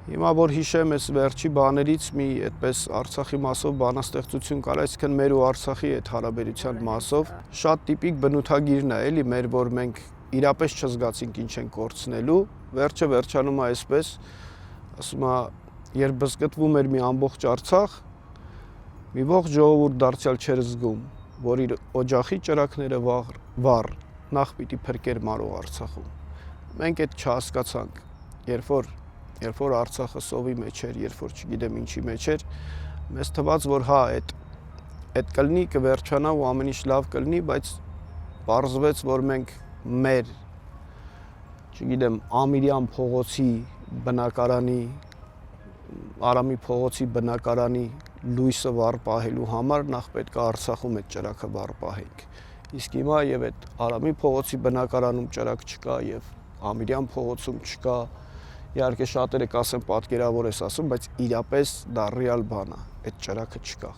Հիմա որ հիշեմ այս վերջի բաներից մի այդպես Արցախի մասով բանաստեղծություն կար, այսինքն մեր ու Արցախի այդ հարաբերության մասով շատ տիպիկ բնութագիրն է, էլի մեր, որ մենք իրապես չզգացինք ինչ ենք կորցնելու, վերջը վերջանում է այսպես, ասում է, երբ բզկտվում էր մի ամբողջ Արցախ, մի ողջ ժողովուրդ դարձյալ չէր զգում, որ իր օջախի ճրագները վառ նախ պիտի փրկեր Մարող Արցախում։ Մենք այդ չհասկացանք, երբ որ Արցախը սովի մեջ էր, երբ որ չգիտեմ ինչի մեջ էր, մեզ թվաց, որ հա, այդ կլինի, կվերջանա ու ամեն ինչ լավ կլինի, բայց պարզվեց, որ մենք մեր, չգիտեմ, Ամիրյան փողոցի բնակարանի, Արամի փողոցի բնակարանի լույսը վառ պահելու համար նախ պետք է Արցախում այդ ճրագը վառ պահենք։ Իսկ հիմա եւ այդ Արամի փողոցի բնակարանում ճրագ չկա եւ Ամիրյան փողոցում չկա։ Իհարկե շատերը կասեն պատկերավոր ես ասում, բայց իրապես դա ռեալ բան է, այդ ճրագը չկա։